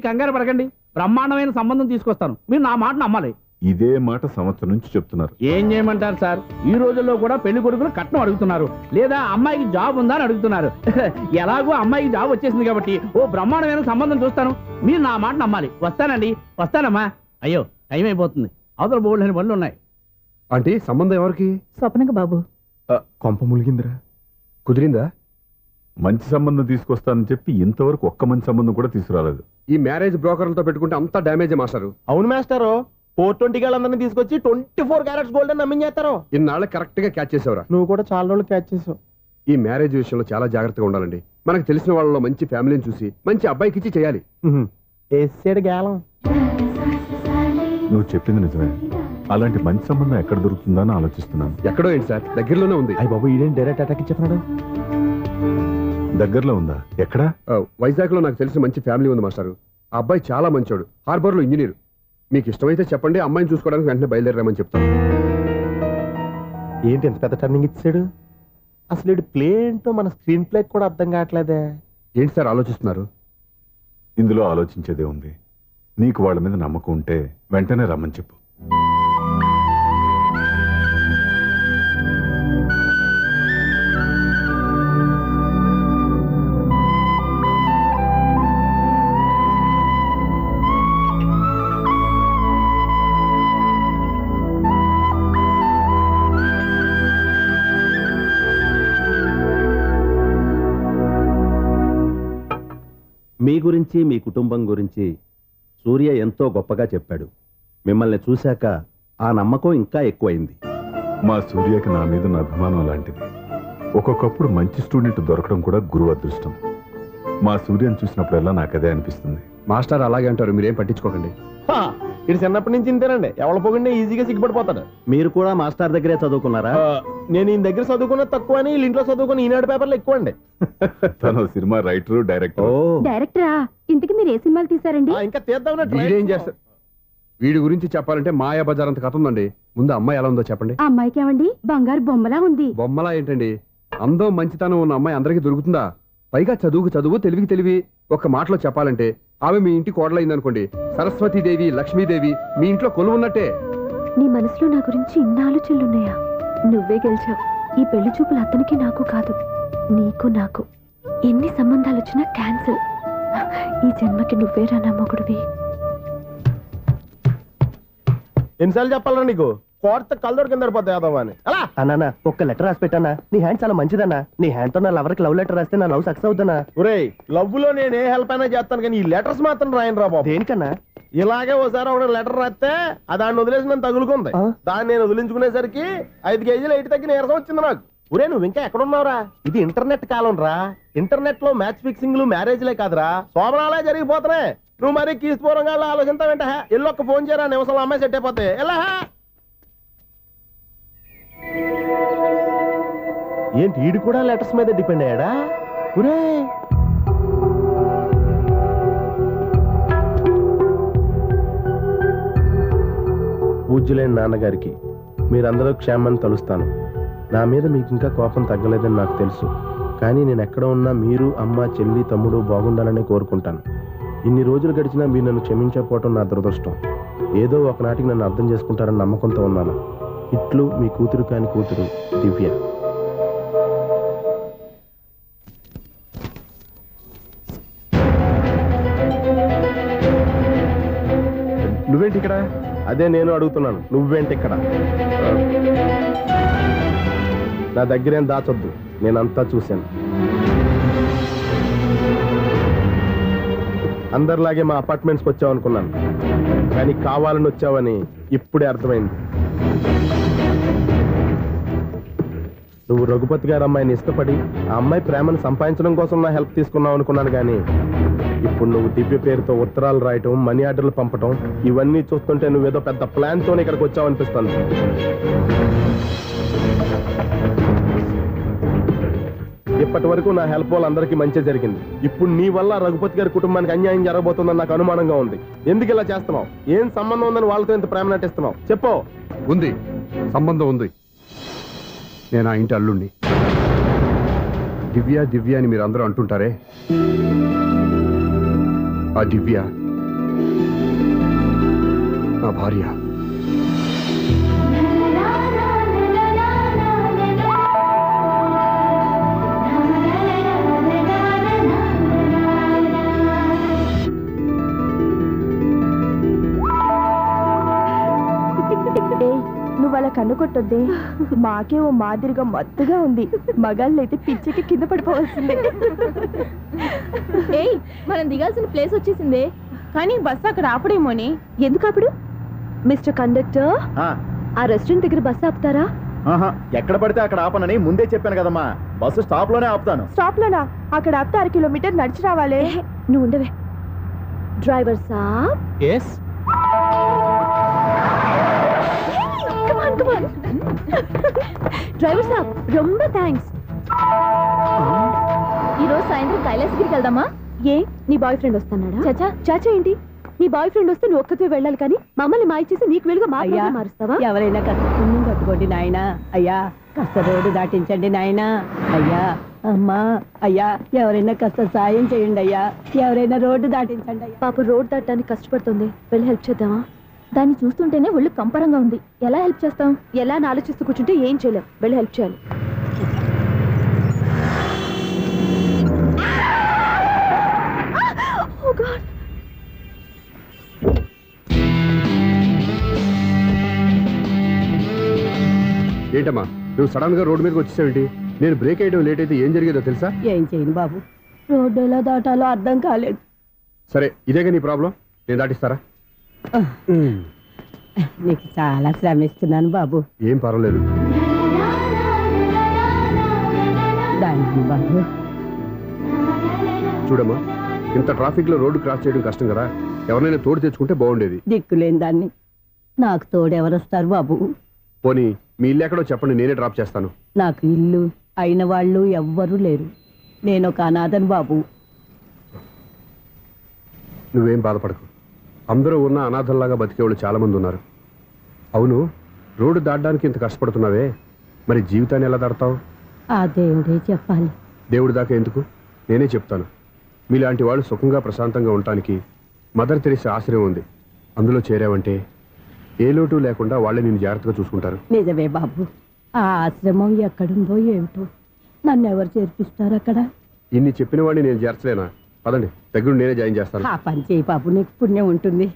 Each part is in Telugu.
కంగారు పడకండి, బ్రహ్మాండమైన సంబంధం తీసుకొస్తాను. మీరు నా మాట నమ్మాలి. ఇదే మాట సంవత్సరం నుంచి చెప్తున్నారు. ఏం చేయమంటారు సార్, ఈ రోజుల్లో కూడా పెళ్లి కొడుకులు కట్నం అడుగుతున్నారు, లేదా అమ్మాయికి జాబ్ ఉందా అని అడుగుతున్నారు. ఎలాగో అమ్మాయికి జాబ్ వచ్చేసింది కాబట్టి ఓ బ్రహ్మాండమైన సంబంధం చూస్తాను. మీరు నా మాట నమ్మాలి. వస్తానండి, వస్తానమ్మా. అయ్యో టైం అయిపోతుంది, అవతల బోల్డని పనులు ఉన్నాయి. ఆంటీ సంబంధం ఎవరికి? స్వప్నక బాబు. కొంప ములిగిందిరా. కుదిరిందా? మంచి సంబంధం తీసుకొస్తానని చెప్పి ఇంతవరకు ఒక్క మంచి సంబంధం కూడా తీసుకురాలేదు. ఈ మ్యారేజ్ బ్రోకర్లతో పెట్టుకుంటే అంతా డ్యామేజ్ మాస్టారు. అవును మాస్టారు, 420 గాళ్ళందరినీ తీసుకొచ్చి 24 క్యారెట్స్ గోల్డ్ అని నమ్మించేస్తారు. ఇన్నాళ్ళు కరెక్ట్ గా క్యాచ్ చేసావురా. నువ్వు కూడా చాలా రోజులు క్యాచ్ చేసావు. ఈ మ్యారేజ్ విషయంలో చాలా జాగ్రత్తగా ఉండాలండి. మనకు తెలిసిన వాళ్ళలో మంచి ఫ్యామిలీని చూసి మంచి అబ్బాయికి ఇచ్చి చేయాలి. వేసాడు గేలం. నువ్వు చెప్పింది నిజమే. అలాంటి మంచి సంబంధం ఎక్కడ దొరుకుతుందని ఆలోచిస్తున్నాను. ఎక్కడో ఏంటి సార్, దగ్గరలోనే ఉంది. అయ్యి బాబు, ఈడేం డైరెక్ట్ అటాక్ ఇచ్చేస్తున్నాడు. దగ్గరలో ఉందా? ఎక్కడా? వైజాగ్ లో నాకు తెలిసిన మంచి ఫ్యామిలీ ఉంది మాస్టారు. ఆ అబ్బాయి చాలా మంచోడు, హార్బర్ లో ఇంజనీర్. మీకు ఇష్టమైతే చెప్పండి, అమ్మాయిని చూసుకోవడానికి వెంటనే బయలుదేరామని చెప్తాను. ఏంటి ఎంత పెద్ద టర్నింగ్ ఇచ్చాడు? అసలు ఇటు ప్లే ఏంటో మన స్క్రీన్ ప్లే కూడా అర్థం కావట్లేదే. ఏంటి సార్ ఆలోచిస్తున్నారు? ఇందులో ఆలోచించేదే ఉంది. నీకు వాళ్ళ మీద నమ్మకం ఉంటే వెంటనే రమ్మని చెప్పు. మీ గురించి, మీ కుటుంబం గురించి సూర్య ఎంతో గొప్పగా చెప్పాడు. మిమ్మల్ని చూశాక ఆ నమ్మకం ఇంకా ఎక్కువైంది. మా సూర్యకి నా మీద ఉన్న అభిమానం లాంటిది. ఒక్కొక్కప్పుడు మంచి స్టూడెంట్ దొరకడం కూడా గురువు అదృష్టం. మా సూర్యని చూసినప్పుడల్లా నాకు అదే అనిపిస్తుంది. మాస్టర్ అలాగే అంటారు, మీరేం పట్టించుకోకండి. ఇది చిన్నప్పటి నుంచి ఇంతేనండి, ఎవరి పోగండి ఈజీగా సిగ్గుపడిపోతాడు. మీరు కూడా మాస్టర్ దగ్గరే చదువుకున్నారా? నేను ఈయన దగ్గర చదువుకున్న తక్కువ అని, ఇంట్లో చదువుకున్న ఈనాడు పేపర్లు ఎక్కువ అండి. తను సినిమా రైటరు, డైరెక్టర్. డైరెక్టరా? ఇంతకి మీరు ఏ సినిమాలు తీసారండి? ఇంకా తీద్దామని వీడేం చేస్తారు? వీడి గురించి చెప్పాలంటే మాయా బజార్ అంత కథ ఉందండి. ముందు అమ్మాయి ఎలా ఉందో చెప్పండి. ఆ అమ్మాయికి ఏమండి బంగారు బొమ్మలా ఉంది. బొమ్మలా ఏంటండి, అందం మంచితనం ఉన్న అమ్మాయి అందరికీ దొరుకుతుందా? పైగా చదువుకు చదువు, తెలివికి తెలివి. ఒక్క మాటలో చెప్పాలంటే ఆమె మీ ఇంటి కోడలైందనుకోండి, సరస్వతీదేవి, లక్ష్మీదేవి మీ ఇంట్లో కొలువు ఉన్నట్టే. నీ మనసులో నా గురించి ఇన్ని ఆలోచనలున్నాయా? నువ్వే గెలిచావు. ఈ పెళ్లి చూపులు అతనికి నాకు కాదు, నీకు నాకు. ఎన్ని సంబంధాలు వచ్చినా క్యాన్సిల్. ఈ జన్మకి నువ్వే రా నా మొగుడివి. ఎన్నిసార్లు చెప్పాలరా నీకు? కోర్త కళ్ళోడు కింద పడిపోతాయి యాదవ్ అని. అన్నా ఒక్క లెటర్ రాసి పెట్టానా? నీ హ్యాండ్ చాలా మంచిదన్నా. నీ హ్యాండ్ తో నా లవర్కి లవ్ లెటర్ రాస్తే నా లవ్ సక్సెస్ అవుతానా? ఒరేయ్, లవ్ లో నేను ఏ హెల్ప్ అయినా చేస్తాను, కానీ ఈ లెటర్స్ మాత్రం రాయను రా బాబు. దేనికన్నా? ఇలాగే ఓసారి ఒక లెటర్ రాస్తే దాన్ని వదిలేసి నన్ను తగులుకుంది. దాన్ని నేను వదిలించుకునేసరికి 5 కేజీలు 8 తగ్గి నీరసం వచ్చింది నాకు. ఒరే, నువ్వు ఇంకా ఎక్కడున్నావురా? ఇది ఇంటర్నెట్ కాలం రా. ఇంటర్నెట్ లో మ్యాచ్ ఫిక్సింగ్లు, మ్యారేజ్లే కాదురా, శోభనాలే జరిగిపోతున్నాయి. నువ్వు మరి కీస్పూరంగా ఆలోచించావేంట? ఎల్లొక్క ఫోన్ చేయరా, నిమిషంలో అమ్మాయి సెట్ అయిపోతే. ఎలా ఏంటి ఈడు కూడా లెటర్స్ మీద డిపెండ్ అయ్యాడా? ఒరే, పూజ్యులైన నాన్నగారికి మీరందరూ క్షేమాన్ని తలుస్తాను. నా మీద మీకు ఇంకా కోపం తగ్గలేదని నాకు తెలుసు, కానీ నేను ఎక్కడ ఉన్నా మీరు, అమ్మ, చెల్లి, తమ్ముడు బాగుండాలని కోరుకుంటాను. ఇన్ని రోజులు గడిచినా మీరు నన్ను క్షమించకపోవటం నా దురదృష్టం. ఏదో ఒకనాటికి నన్ను అర్థం చేసుకుంటారని నమ్మకంతో ఉన్నాను. ఇట్లు మీ కూతురు కాని కూతురు దివ్య. నువ్వేంటి ఇక్కడ? అదే నేను అడుగుతున్నాను, నువ్వేంటి ఇక్కడ? నా దగ్గరేం దాచొద్దు, నేనంతా చూశాను. అందరిలాగే మా అపార్ట్మెంట్స్కి వచ్చావు అనుకున్నాను, కానీ కావాలని వచ్చావని ఇప్పుడే అర్థమైంది. నువ్వు రఘుపతి గారు అమ్మాయిని ఇష్టపడి ఆ అమ్మాయి ప్రేమను సంపాదించడం కోసం నా హెల్ప్ తీసుకున్నావు అనుకున్నాను, కానీ ఇప్పుడు నువ్వు దివ్య పేరుతో ఉత్తరాలు రాయటం, మనీ ఆర్డర్లు పంపటం, ఇవన్నీ చూస్తుంటే నువ్వేదో పెద్ద ప్లాన్తో ఇక్కడికి వచ్చావు అనిపిస్తుంది. ఇప్పటి వరకు నా హెల్ప్ వాళ్ళందరికీ మంచి జరిగింది. ఇప్పుడు నీ వల్ల రఘుపతి గారి కుటుంబానికి అన్యాయం జరగబోతుందని నాకు అనుమానంగా ఉంది. ఎందుకు ఇలా చేస్తున్నావు? ఏం సంబంధం ఉందని వాళ్ళతో ఇంత ప్రేమ నటిస్తున్నావు? చెప్పు. ఉంది, సంబంధం ఉంది. నేను ఆ ఇంటి అల్లుండి. దివ్య దివ్య అని మీరు అందరూ అంటుంటారే, ఆ దివ్య నా భార్య. నువ్వు అలా కన్ను కొట్టొద్దే, మాకే ఓ మాదిరిగా మత్తుగా ఉంది. మగాళ్ళైతే పిచ్చికి కింద పడిపోవాల్సిందే. ఏయ్, మనం దిగాల్సిన ప్లేస్ వచ్చేసిందే, కానీ బస్సు అక్కడ ఆపడేమోని. ఎందుకు అప్పుడు? మిస్టర్ కండక్టర్, ఆ రెస్టారెంట్ దగ్గర బస్సు ఆపుతారా? ఎక్కడ పడితే అక్కడ ఆపనని ముందే చెప్పాను కదమ్మా. బస్సు స్టాప్ లోనే ఆపుతాను. స్టాప్ లోనా? అక్కడ ఆపితే 1 కిలోమీటర్ నడిచి రావాలి. నువ్వు ఉండవే. డ్రైవర్ సాబ్, డ్రైవర్ సాబ్, రొంబ థ్యాంక్స్. ఈరోజు సాయంత్రం కైలాసగిరికి వెళ్దామా? ఏ, నీ బాయ్ ఫ్రెండ్ వస్తున్నాడా? చాచా చాచా ఏంటి? నీ బాయ్ ఫ్రెండ్ వస్తే నువ్వు ఒక్కతే వెళ్ళాలి, కానీ మమ్మల్ని మాయ చేసి నీకు వెలుగా మారుస్తావా? ఎవరైనా కాస్త పుణ్యం కట్టుకోండి నాయనా. అయ్యా కాస్త రోడ్డు దాటించండి నాయనా. అయ్యా, అమ్మా, అయ్యా ఎవరైనా కాస్త సాయం చేయండి అయ్యా. ఎవరైనా రోడ్డు దాటించండి అయ్యా. పాప రోడ్ దాటడానికి కష్టపడుతుంది, వెళ్ళి హెల్ప్ చేద్దామా? దాన్ని చూస్తుంటేనే ఒళ్ళు కంపరంగా ఉంది. ఎలా హెల్ప్ చేస్తాం? ఎలా అని ఆలోచిస్తూ కూర్చుంటే ఏం చేయలేం, వెళ్ళి హెల్ప్ చేయాలి. ఏంటమ్మా నువ్వు సడన్ గా రోడ్డు మీదకి వచ్చేసావేంటి? నేను బ్రేక్ వేయడం లేట్ అయితే ఏం జరిగేదో తెలుసా? ఏం చేయను బాబు, రోడ్డు ఎలా దాటాలో అర్థం కాలేదు. సరే, ఇదేగా నీ ప్రాబ్లం, నేను దాటిస్తారా? నీకు చాలా శ్రమిస్తున్నాను బాబు. ఏం పర్వాలేదు. దానికి బాబు చూడమ్మా, ఇంత ట్రాఫిక్ లో రోడ్డు క్రాస్ చేయడం కష్టం కదా, ఎవరైనా తోడు తెచ్చుకుంటే బాగుండేది. దిక్కులేని దాన్ని నాకు తోడెవరొస్తారు బాబు? పోనీ మీ ఇల్లు ఎక్కడో చెప్పండి, నేనే డ్రాప్ చేస్తాను. నాకు ఇల్లు అయిన వాళ్ళు ఎవ్వరూ లేరు. నేను ఒక అనాథను బాబు. నువ్వేం బాధపడకు, అందరూ ఉన్న అనాథల్లాగా బతికేవాళ్ళు చాలా మంది ఉన్నారు. అవును, రోడ్డు దాటడానికి ఇంత కష్టపడుతున్నావే, మరి జీవితాన్ని ఎలా దాడతావు? ఆ దేవుడే చెప్పాలి. దేవుడి దాకా ఎందుకు, నేనే చెప్తాను. మీలాంటి వాళ్ళు సుఖంగా ప్రశాంతంగా ఉండటానికి మదర్ తెరీసా ఆశ్రయం ఉంది. అందులో చేరావంటే ఏ లోటు లేకుండా వాళ్ళే నేను జాగ్రత్తగా చూసుకుంటారు. నిజమే బాబు, ఆ ఆశ్రమం ఎక్కడుందో ఏమిటో, నన్ను ఎవరు చేర్పిస్తారు అక్కడ? ఇన్ని చెప్పిన వాడిని నేను చేర్చలేనా? పదండి, దగ్గర నేనే జాయిన్ చేస్తాను. ఆ పని చేయి బాబు, నీకు పుణ్యం ఉంటుంది.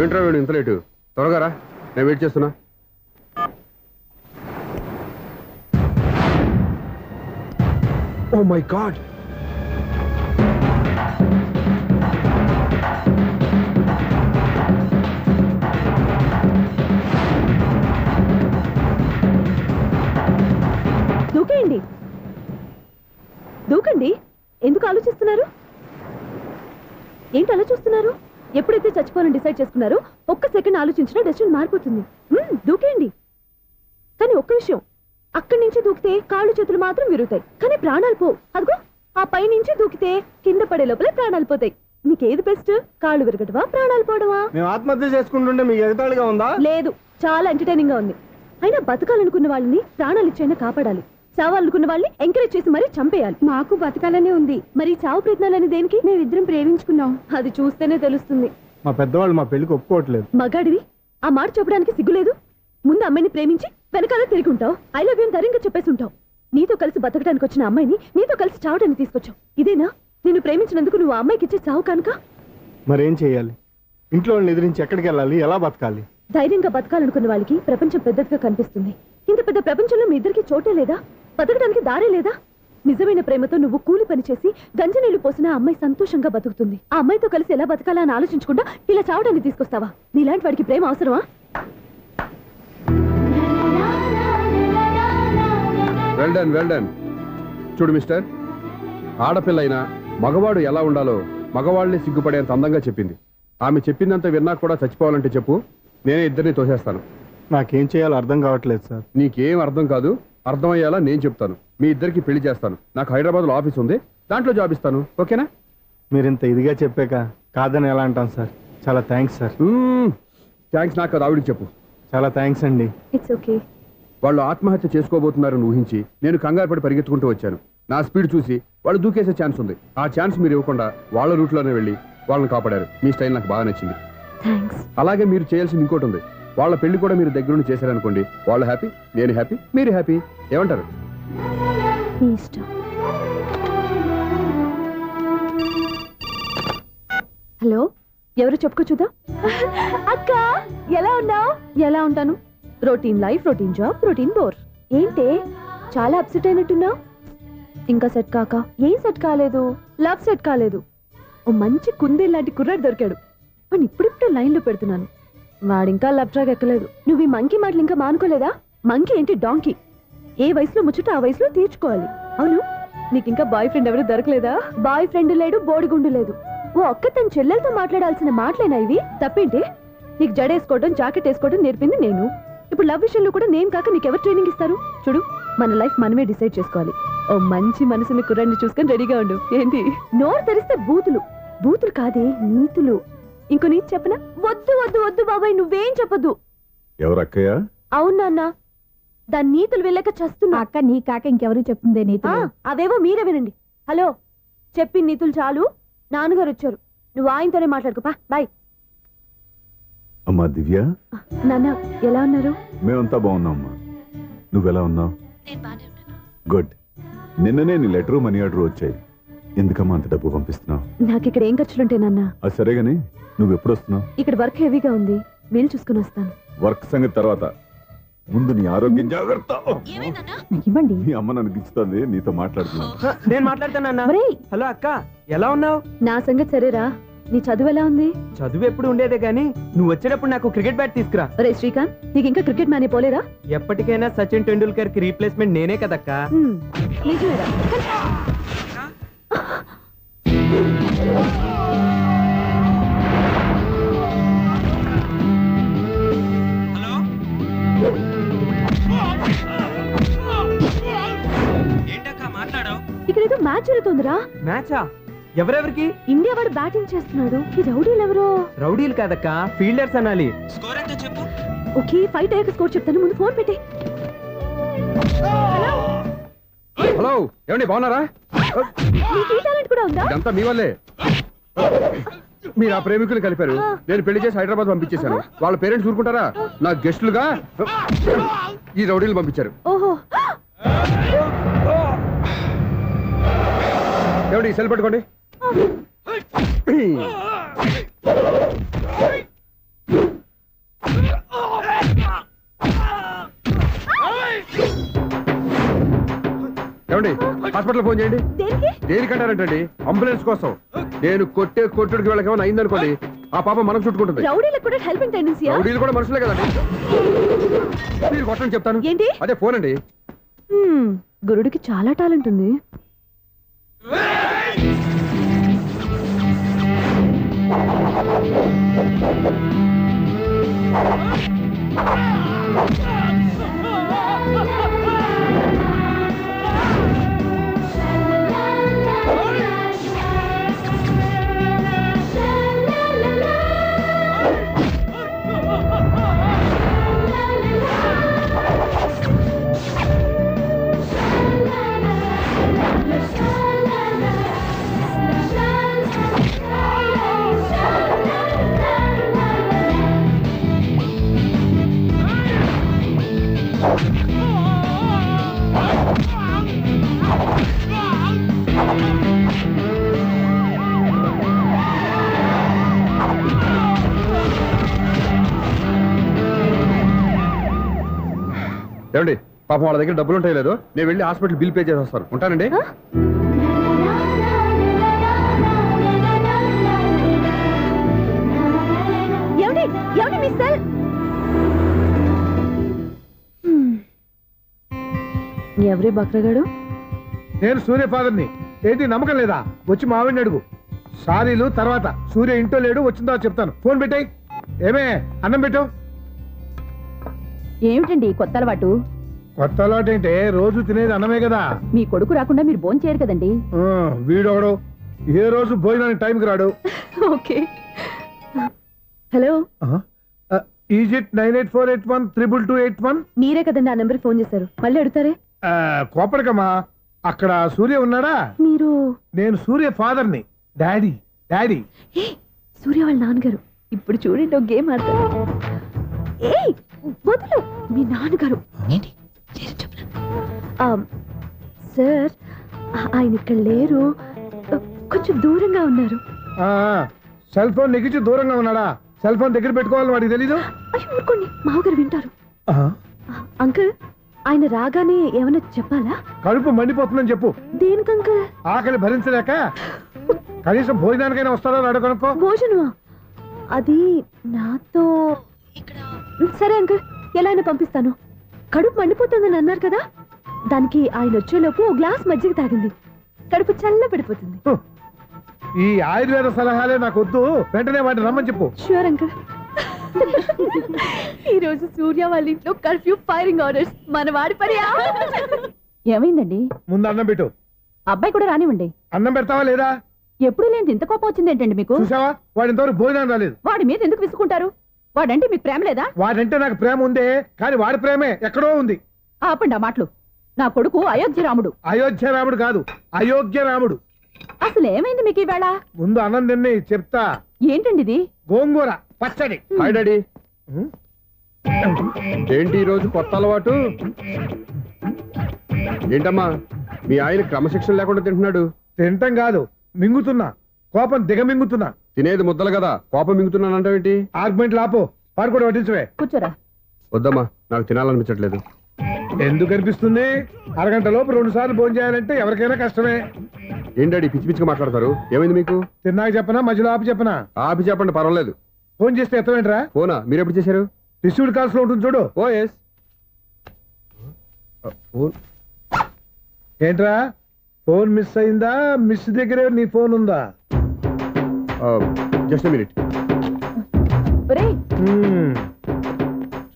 ఏంట్రా వీడు ఇంత లేటు? త్వరగా రా, నేను వెయిట్ చేస్తున్నా. ఓ మై గాడ్, దూకేయండి, దూకండి. ఎందుకు ఆలోచిస్తున్నారు? ఏంటి అలా చూస్తున్నారు? ఎప్పుడైతే చచ్చిపోవాలని డిసైడ్ చేసుకున్నారో ఒక్క సెకండ్ ఆలోచించినా డెసిషన్ మారిపోతుంది. దూకేయండి. కానీ ఒక్క విషయం, అక్కడి నుంచి దూకితే కాళ్ళు చేతులు మాత్రం విరుగుతాయి, కానీ ప్రాణాలు పోవు. అదిగో ఆ పై నుంచి దూకితే కింద పడే లోపలే ప్రాణాలు పోతాయి. నీకేది బెస్ట్? కాళ్ళు విరగటవా, ప్రాణాలు పోవడమా? మేము ఆత్మహత్య చేసుకుంటుంటే మీకు ఎగతాళిగా ఉందా? లేదు, చాలా ఎంటర్టైనింగ్ గా ఉంది. అయినా బతకాలనుకున్న వాళ్ళని ప్రాణాలు ఇచ్చైనా కాపాడాలి, చావాలనుకున్న వాళ్ళని ఎంకరేజ్ చేసి మరీ చంపేయాలి. మాకు బతకాలనే ఉంది. మరి చావు ప్రయత్నాలని దేనికి? మేమిద్దరం ప్రేమించుకున్నాం. అది చూస్తేనే తెలుస్తుంది. మా పెద్దవాళ్ళు మా పెళ్లికి ఒప్పుకోవట్లేదు. మగాడివి ఆ మాట చెప్పడానికి సిగ్గులేదు? ముందు అమ్మాయిని ప్రేమించి వెనకాల తిరిగి ఉంటావు, ఐ లవ్ యూ ధైర్యంగా చెప్పేసి ఉంటావు. నీతో కలిసి బతకడానికి వచ్చిన అమ్మాయిని నీతో కలిసి చావడానికి తీసుకొచ్చావు. ఇదేనా నిన్ను ప్రేమించినందుకు నువ్వు ఆ అమ్మాయికి ఇచ్చే చావు కనుక? మరేం చేయాలి? ఇంట్లో వాళ్ళని ఎదిరించి ఎక్కడికి వెళ్ళాలి? ఎలా బతకాలి? ధైర్యంగా బతకాలనుకున్న వాళ్ళకి ప్రపంచం పెద్దదిగా కనిపిస్తుంది. ఇంత పెద్ద ప్రపంచంలో మీ ఇద్దరికి చోటే లేదా? బతకడానికి దారే లేదా? నిజమైన ప్రేమతో నువ్వు కూలి పని చేసి గంజనీళ్లు పోసిన ఆ అమ్మాయి సంతోషంగా బతుకుతుంది. ఆ అమ్మాయితో కలిసి ఎలా బతకాలా అని ఆలోచించకుండా ఇలా చావడానికి తీసుకొస్తావా? నీలాంటి వాడికి ప్రేమ అవసరమా? Well done, well done. చూడు మిస్టర్, ఆడపిల్ల అయినా మగవాడు ఎలా ఉండాలో మగవాళ్ళని సిగ్గుపడేంత అందంగా చెప్పింది. ఆమె చెప్పిందంతా విన్నా కూడా చచ్చిపోవాలంటే చెప్పు, నేనే ఇద్దరిని తోసేస్తాను. నాకేం చేయాలో అర్థం కావట్లేదు సార్. నీకేం అర్థం కాదు, అర్థమయ్యేలా నేను చెప్తాను. మీ ఇద్దరికి పెళ్లి చేస్తాను. నాకు హైదరాబాద్లో ఆఫీస్ ఉంది, దాంట్లో జాబ్ ఇస్తాను. ఓకేనా? మీరు ఇంత ఇదిగా చెప్పాక కాదని ఎలా అంటాను సార్? చాలా థ్యాంక్స్ సార్. థ్యాంక్స్ నాకు కాదు, ఆవిడికి చెప్పు. చాలా థ్యాంక్స్ అండి. It's okay. వాళ్ళు ఆత్మహత్య చేసుకోబోతున్నారని ఊహించి నేను కంగారు పడి పరిగెత్తుకుంటూ వచ్చాను. నా స్పీడ్ చూసి వాళ్ళు దూకేసే ఛాన్స్ ఉంది. ఆ ఛాన్స్ మీరు ఇవ్వకుండా వాళ్ళ రూట్లోనే వెళ్ళి వాళ్ళని కాపాడారు. మీ స్టైల్ నాకు బాగా నచ్చింది. థ్యాంక్స్. అలాగే మీరు చేయాల్సింది ఇంకోటి ఉంది. వాళ్ళ పెళ్లి కూడా మీరు దగ్గరుండి చేశారనుకోండి, వాళ్ళు హ్యాపీ, నేను హ్యాపీ, మీరు హ్యాపీ. ఏమంటారు? నీ ఇష్టం. హలో, ఎవరు చెప్పుకో చూద్దాం. అక్క, ఎలా ఉన్నావు? ఎలా ఉంటాను? Routine life, routine job, routine bore. ఏంటే చాలా అప్సెట్ అయినట్టున్నావు? ఇంకా సెట్ కాక? ఏం సెట్ కాలేదు? లవ్ సెట్ కాలేదు. ఓ మంచి కుందే లాంటి కుర్రాడు దొరికాడు. వాడిని ఇప్పుడిప్పుడు లైన్లో పెడుతున్నాను. వాడింకా లవ్ ట్రాక్ ఎక్కలేదు. నువ్వు ఈ మంకీ మాటలు ఇంకా మానుకోలేదా? మంకీ ఏంటి డాంకీ? ఏ వయసులో ముచ్చట ఆ వయసులో తీర్చుకోవాలి. అవును, నీకు ఇంకా బాయ్ ఫ్రెండ్ ఎవరు దొరకలేదా? బాయ్ ఫ్రెండ్ లేడు, బోడిగుండు లేదు. ఓ అక్క తన చెల్లెలతో మాట్లాడాల్సిన మాటలేనా ఇవి? తప్పేంటి? నీకు జడేసుకోవడం, జాకెట్ వేసుకోవడం నేర్పింది నేను. ఇప్పుడు లవ్ విషయంలో కూడా నేను కాక నీకెవరు ట్రైనింగ్ ఇస్తారు? చూడు, మన లైఫ్ మనమే డిసైడ్ చేసుకోవాలి. ఓ మంచి మనసుని కుర్రాన్ని చూసుకొని రెడీగా ఉండు. ఏంటి నోరు తెరిస్తే బూతులు? బూతులు కాదే, నీతులు. ఇంకో నీతి చెప్పనా? వద్దు వద్దు వద్దు బాబాయ్, నువ్వేం చెప్పొద్దు. ఎవరక్కయ్య? అవును నాన్న, దాని నీతులు వెళ్ళక చస్తున్నా. అక్క నీ కాక ఇంకెవరు చెప్తుందే నీతులు? అవేవో మీరే వినండి. హలో, చెప్పి నీతులు చాలు. నాన్నగారు వచ్చారు, నువ్వు ఆయనతోనే మాట్లాడుకోపా. బాయ్. అమ్మా దివ్య, నాన్న ఎలా ఉన్నారు? మేమంతా బాగున్నాం అమ్మా. నువ్వెలా ఉన్నావు? గుడ్. నిన్ననే నీ లెటరు మనీ ఆర్డర్ వచ్చాయి. ఎందుకమ్మా అంత డబ్బు పంపిస్తున్నావు? నాకు ఇక్కడ ఏం ఖర్చులుంటాయి నాన్న? అది సరే గానీ నువ్వు ఎప్పుడు వస్తున్నావు? ఇక్కడ వర్క్ హెవీగా ఉంది, వీలు చూసుకుని వస్తాను. వర్క్ సంగతి తర్వాత, ముందు నీ ఆరోగ్యం జాగ్రత్త. ఇవ్వండి. నీ అమ్మ నన్ను గిచ్చుతుంది, నీతో మాట్లాడుతున్నాను. నేను మాట్లాడతానన్నా. హలో అక్క, ఎలా ఉన్నావు? నా సంగతి సరేరా, నీ చదువు ఎలా ఉంది? చదువు ఎప్పుడు ఉండేదే గానీ నువ్వు వచ్చేటప్పుడు నాకు క్రికెట్ బ్యాట్ తీసుకురా. రే శ్రీకాంత్, నీకు ఇంకా క్రికెట్ మ్యానే పోలేరా? ఎప్పటికైనా సచిన్ టెండూల్కర్ కి రీప్లేస్మెంట్ నేనే కదక్కా. నిజమేరా? ఏంటక్కా మాట్లాడావు? ఇక్కడేదో మ్యాచ్ జరుగుతుందిరా. మ్యాచా? ఎవరెవరికి? ఇండియా వాడు బ్యాటింగ్ చేస్తున్నాడు. ఈ రౌడీలు ఎవరో? రౌడీలు కాదక్క, ఫీల్డర్స్ అనాలి. స్కోర్ ఎంతో చెప్పు. ఓకే, ఫైట్ అయ్యాక స్కోర్ చెప్తాను, ముందు ఫోన్ పెట్టే. హలో, ఏమండి బాగున్నారా? నీకు ఈ టాలెంట్ కూడా ఉందా? ఇదంతా మీ వల్లే. మీరు ఆ ప్రేమికులు కలిపారు, నేను పెళ్లి చేసి హైదరాబాద్ పంపించేశాను. వాళ్ళ పేరెంట్స్ ఊరుకుంటారా? నా గెస్టులుగా ఈ రౌడీలు పంపించారు. ఓహో, ఏమండి సెల్ పెట్టుకోండి. ఏమండి హాస్పిటల్ ఫోన్ చేయండి. దేనికి? దేనికంటారంటండి? అంబులెన్స్ కోసం. నేను కొట్టుడికి వెళ్ళక ఏమైనా అయిందనుకోండి, ఆ పాప మనం చుట్టుకుంటుంది. రౌడీలకు కూడా హెల్పింగ్ టెండెన్సీ. రౌడీలు కూడా మనుషులే కదండి. మీరు కొట్టండి చెప్తాను. ఏంటి? అదే ఫోన్ అండి. గురుడికి చాలా టాలెంట్ ఉంది. ఏమండి పాపం వాళ్ళ దగ్గర డబ్బులు ఉంటాయి లేదు, నేను వెళ్ళి హాస్పిటల్ బిల్ పే చేసి వస్తాను. ఉంటానండి. ఎవరే బక్రగాడు? నేను సూర్య ఫాదర్ని. ఏంటి నమ్మకం లేదా? వచ్చి మావిడిని అడుగు. సారీలు తర్వాత. సూర్య ఇంట్లో లేడు, వచ్చిందో చెప్తాను. ఫోన్ పెట్టాయి. ఏమే అన్నం పెట్టు. ఏమిటండి కొత్త అలవాటు? కొత్త అలవాటు ఏంటే? రోజు తినేది అన్నమే కదా. మీ కొడుకు రాకుండా మీరు భోజనం చేయరు కదండి. వీడోడు ఏ రోజు భోజనానికి టైంకి రాడు. ఓకే. Hello, is it 9848132281. మీరే కదండి ఆ నెంబర్ ఫోన్ చేశారు, మళ్ళీ అడుగుతారే? కోపడకమ్మా, అక్కడ సూర్య ఉన్నాడా? మీరు? నేను సూర్య ఫాదర్ని. Daddy daddy. ఏ సూర్య వాళ్ళ నాన్నగారు. ఇప్పుడు చూడండి ఒక గేమ్ ఆడతారు. ఏ వదులు, మీ నాన్నగారు. ఏంటి సార్, ఆయన ఇక్కడ లేరు, కొంచెం దూరంగా ఉన్నారు. సెల్ ఫోన్ నెగిచి దూరంగా ఉన్నాడా? సెల్ ఫోన్ దగ్గర పెట్టుకోవాలని వాడికి తెలీదు. అయ్యో ఊరుకోండి, మామగారు వింటారు. అంకుల్, ఆయన రాగానే ఏమైనా చెప్పాలా? కడుపు మండిపోతుందని చెప్పు. దేనికి అంకుల్? ఆకలి భరించలేక కనీసం భోజనానికైనా వస్తాడో అడగనుకో. భోజనమా? అది నాతో ఇక్కడ. సరే అంకుల్, ఎలా అయినా పంపిస్తాను. కడుపు మండిపోతుందని అన్నారు కదా, దానికి ఆయన వచ్చేలోపు ఓ గ్లాస్ మజ్జిగ తాగింది, కడుపు చల్ల పడిపోతుంది. ఈ ఆయుర్వేద సలహాలే నాకు వద్దు, వెంటనే వాటిని రమ్మని చెప్పు. Sure uncle. ఈ రోజు సూర్య వాళ్ళ ఇంట్లో కర్ఫ్యూ ఫైరింగ్ ఆర్డర్స్. మన వాడి పని. ఏమైందండి? ముందు అన్నం పెట్టు. అబ్బాయి కూడా రానివ్వండి. అన్నం పెడతావా లేదా? ఎప్పుడు లేని ఇంత కోపం వచ్చింది ఏంటండి మీకు? చూసావా, వాడి ఇంతవరకు భోజనం రాలేదు. వాడి మీద ఎందుకు విసుకుంటారు? వాడంటే మీకు ప్రేమ లేదా? వాడంటే నాకు ప్రేమ ఉందే, కానీ వాడి ప్రేమే ఎక్కడో ఉంది. ఆపండి ఆ మాటలు. నా కొడుకు అయోధ్య రాముడు. అయోధ్య రాముడు కాదు, అయోగ్య రాముడు. అసలు ఏమైంది మీకు ఈవేళ? ముందు అన్నం తిని చెప్తా. ఏంటండి ఇది? గోంగూర పచ్చడి. Hi daddy. ఏంటి ఈ రోజు కొత్త అలవాటు? ఏంటమ్మా, మీ ఆయన క్రమశిక్షణ లేకుండా తింటున్నాడు? తింటం కాదు, మింగుతున్నా. కోపం దిగమింగుతున్నా. తినేది ముద్దలు కదా, కోపం మింగుతున్నాను అంటావేంటి? ఆర్గ్యుమెంట్ లాపో, పాడు కూడా వడ్డించవే. కూర్చోరా. వద్దమ్మా, నాకు తినాలనిపించట్లేదు. ఎందుకు అనిపిస్తుంది? అరగంట లోపు 2 సార్లు భోజనం చేయాలంటే ఎవరికైనా కష్టమే. ఏంటండి పిచ్చి పిచ్చిగా మాట్లాడతారు? ఏమైంది మీకు? తిన్నాక చెప్పనా, మధ్యలో ఆపి చెప్పనా? ఆపి చెప్పండి, పర్వాలేదు. ఫోన్ చేస్తే ఎత్తమేంట్రా? ఫోనా? మీరు ఎప్పుడు చేశారు? రిసీవ్డ్ కాల్స్ లో ఉంటుంది చూడు. ఓ ఎస్. ఏంట్రా, ఫోన్ మిస్ అయిందా? మిస్ దగ్గరే నీ ఫోన్ ఉందా? Just minute.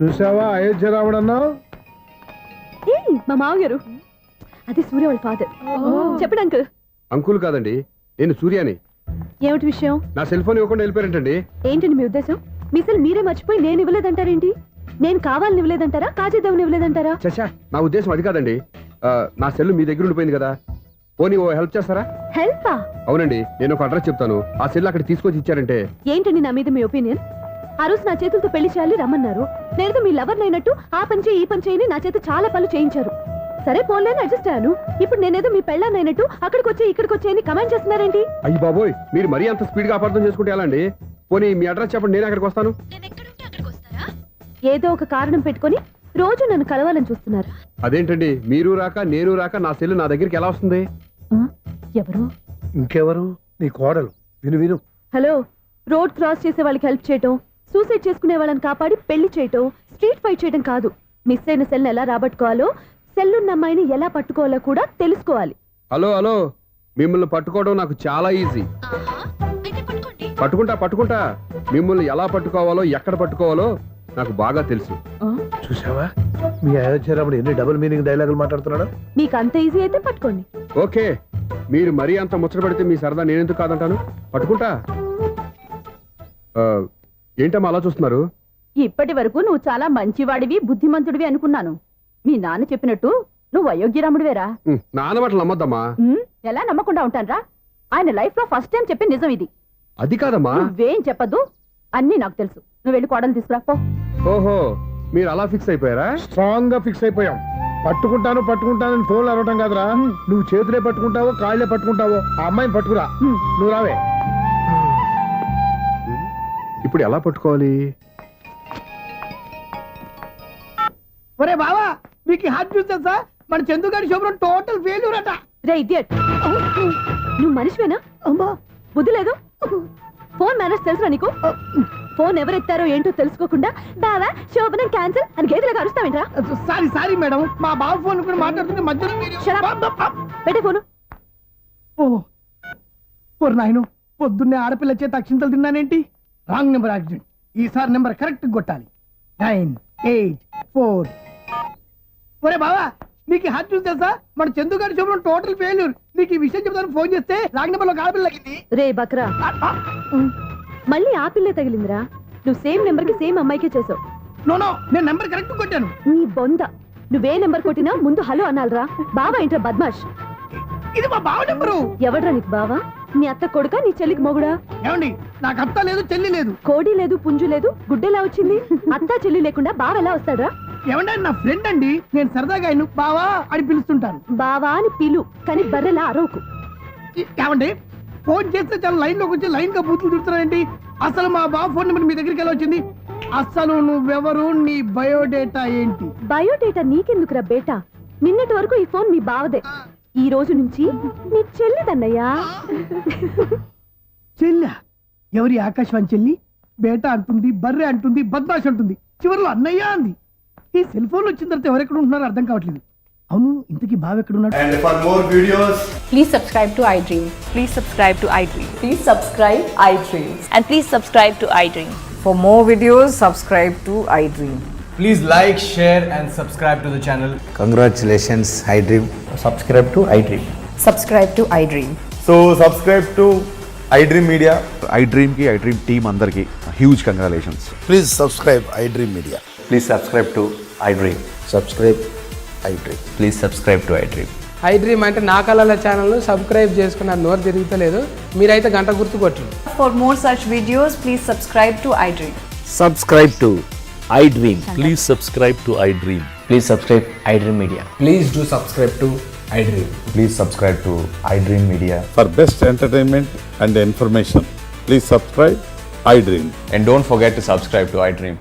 చూసావా, అయోధ్య రాముడు అన్నావు. మా మామగారు, అది సూర్య వాళ్ళ ఫాదర్. చెప్పండి అంకుల్. అంకుల్ కాదండి, నేను సూర్యాని. ఏమిటి విషయం? నా సెల్ ఫోన్ ఇవ్వకుండా వెళ్ళిపోయారంటండి. ఏంటండి మీ ఉద్దేశం? మీ సెల్ మీరే మర్చిపోయి నేను ఇవ్వలేదంటారేంటి? నేను కావాలని ఇవ్వలేదంటారా, కాజేద్దామని ఇవ్వలేదంటారా? చచ్చా, నా ఉద్దేశం అది కాదండి. నా సెల్ మీ దగ్గర ఉండిపోయింది కదా, పోనీ ఓ హెల్ప్ చేస్తారా? హెల్పా? అవునండి, నేను ఒక అడ్రస్ చెప్తాను, ఆ సెల్ అక్కడ తీసుకొచ్చి ఇచ్చారంటే. ఏంటండి నా మీద మీ ఒపీనియన్? ఆ రోజు నా చేతులతో పెళ్లి చేయాలి రమ్మన్నారు. నేను మీ లవర్ అయినట్టు ఆ పని చేయి ఈ పని చేయని నా చేత చాలా పనులు చేయించారు. సరే పోలేని అడ్జస్ట్ అయ్యాను. ఇప్పుడు నేనేదో మీ పెళ్ళాన్ని అయినట్టు అక్కడికి వచ్చి ఇక్కడికి వచ్చి కమెంట్ చేస్తున్నారేంటి? అయ్యి బాబోయ్, మీరు మరీ అంత స్పీడ్ గా అపార్థం చేసుకుంటే ఎలా అండి? పోనీ మీ అడ్రస్ చెప్పండి, నేను అక్కడికి వస్తాను. ఏదో ఒక కారణం పెట్టుకొని రోజు నన్ను కలవాలని చూస్తున్నారు. అదేంటండి, మీరు రాక నేను రాక నా సెల్ నా దగ్గరికి ఎలా వస్తుంది? ఎవరు? ఇంకెవరు? నీ కోడలు. విను విను. హలో, రోడ్ క్రాస్ చేసే వాళ్ళకి హెల్ప్ చేయటం, సూసైడ్ చేసుకునే వాళ్ళని కాపాడి పెళ్లి చేయటం, స్ట్రీట్ ఫైట్ చేయడం కాదు. మిస్ అయిన సెల్ని ఎలా రాబట్టుకోవాలో, సెల్లున్న అమ్మాయిని ఎలా పట్టుకోవాలో కూడా తెలుసుకోవాలి. హలో హలో, మిమ్మల్ని పట్టుకోవడం నాకు చాలా ఈజీ. పట్టుకుంటా. మిమ్మల్ని ఎలా పట్టుకోవాలో, ఎక్కడ పట్టుకోవాలో నాకు బాగా తెలుసు. చూసావా, మీ అయోధ్య రాముడు ఎన్ని డబుల్ మీనింగ్ డైలాగులు మాట్లాడుతున్నాడు. మీకు అంత ఈజీ అయితే పట్టుకోండి. ఓకే, మీరు మరీ అంత ముచ్చట పెడితే మీ సరదా నేనెందుకు కాదంటాను. పట్టుకుంటా. ఏంటమ్మా అలా చూస్తున్నారు? ఇప్పటి వరకు నువ్వు చాలా మంచివాడివి, బుద్ధిమంతుడివి అనుకున్నాను. మీ నాన్న చెప్పినట్టు నువ్వు అయోగ్యరాముడివేరా? నాన్న మాటలు నమ్మద్దమ్మా. ఎలా నమ్మకుండా ఉంటానరా? ఆయన లైఫ్ లో ఫస్ట్ టైం చెప్పిన నిజం ఇది. అది కాదమ్మా. నువ్వేం చెప్పద్దు, అన్ని నాకు తెలుసు. నువ్వు వెళ్ళి కోడలు తీసుకురా పో. ఓహో, మీరు అలా ఫిక్స్ అయిపోయారా? స్ట్రాంగ్ గా ఫిక్స్ అయిపోయాం. పట్టుకుంటాను ఫోన్లు అరవటం కాదురా. నువ్వు చేతులే పట్టుకుంటావో కాళ్ళే పట్టుకుంటావో ఆ అమ్మాయిని పట్టుకురా. నువ్వు రావే. ఇప్పుడు ఎలా పట్టుకోవాలి? ఒరే బావా, మీకు హార్ట్ చూస్తే సార్ మన చందుగారి శోభనం టోటల్ ఫెయిల్యూర్ అట. రే ఇడియట్, నువ్వు మనిషివేనా? అమ్మా బుద్ధి లేదు. ఫోన్ మేనేజ్ తెలుసురా నీకు? ఫోన్ ఎవరెత్తారో ఏంటో తెలుసుకోకుండా బావా శోభనం క్యాన్సిల్ అని గేదెలాగా అరుస్తావేంట్రా? సారీ మేడం, మా బావ ఫోన్ కూడా మాట్లాడుతుంటే మధ్యలో పెట్టే ఫోను. ఓ నాయను, పొద్దున్నే ఆడపిల్ల చేత అక్షింతలు తిన్నానేంటి? Wrong number accident. ఈసారి నెంబర్ కరెక్ట్ కొట్టాలి. 984. ఒరే బావా, నీకు హార్ట్ చూసి తెలుసా? మన చందుగారి శోభనం టోటల్ ఫెయిల్యూర్. నీకు ఈ విషయం చెప్తాను ఫోన్ చేస్తే రాంగ్ నెంబర్ లో ఆడపిల్ల తగ్గింది. రే బక్రా, మళ్ళీ ఆ పిల్లే తగిలిందిరా. నువ్వు సేమ్ నెంబర్ కి సేమ్ అమ్మాయికే చేసావు. నో నేను నెంబర్ కరెక్ట్ కొట్టాను. నీ బొంద, నువ్వే నెంబర్ కొట్టినా ముందు హలో అనాలరా. బావా ఏంట్రా బద్మాష్? ఇది మా బావ నెంబరు. ఎవడ్రా నీకు బావా? నీ అత్త కొడుక, నీ చెల్లికి మొగుడా? ఏమండి, నాకు అత్త లేదు, చెల్లి లేదు. కోడి లేదు, పుంజు లేదు, గుడ్డెలా వచ్చింది? అత్త చెల్లి లేకుండా బావ ఎలా వస్తాడ్రా? ఏమండి, నా ఫ్రెండ్ అండి, నేను సరదాగా ఆయన బావా అని పిలుస్తుంటాను. బావా అని పిలు, కానీ బర్రెలా అరవకు. ఏమండి, ఫోన్ చేస్తే చాలా లైన్ లోకి వచ్చి లైన్ గా బూతులు తిడుతున్నారేంటి? అసలు మా బావ ఫోన్ నెంబర్ మీ దగ్గరికి ఎలా వచ్చింది? అసలు నువ్వెవరు, నీ బయోడేటా ఏంటి? బయోడేటా నీకెందుకురా బేటా? నిన్నటి వరకు ఈ ఫోన్ మీ బావదే, ఈ రోజు నుంచి నీ చెల్లిదన్నయ్యా. చెల్లి? ఎవరి ఆకాశవాణి చెల్లి? బేటా అంటుంది, బర్రె అంటుంది, బద్మాష్ అంటుంది, చివరిలో అన్నయ్య అంది. ఈ సెల్ ఫోన్ వచ్చిన తర్వాత ఎవరెక్కడ ఉంటున్నారో అర్థం కావట్లేదు. అవును, ఇంతకీ బావ ఎక్కడున్నాడు? And for more videos, please subscribe to iDream. Please subscribe to iDream. Please subscribe iDream. And please subscribe to iDream. For more videos, subscribe to iDream. please like, share and subscribe to the channel. Congratulations, iDream. Subscribe to iDream. Subscribe to iDream. So subscribe to iDream Media. iDream కి iDream టీమ్ అందరికి huge congratulations. Please subscribe iDream Media. Please subscribe to iDream. Subscribe iDream. Please subscribe to iDream. iDream అంటే నా కళల ఛానల్ సబ్స్క్రైబ్ చేసుకున్న నోరు తిరుగుతలేదు. మీరైతే గంట గుర్తు కొట్టండి. For more such videos, please subscribe to iDream. Subscribe to iDream. Please subscribe to iDream. Please subscribe iDream Media. Please do subscribe to iDream. Please subscribe to iDream Media. For best entertainment and information, please subscribe iDream. And don't forget to subscribe to iDream.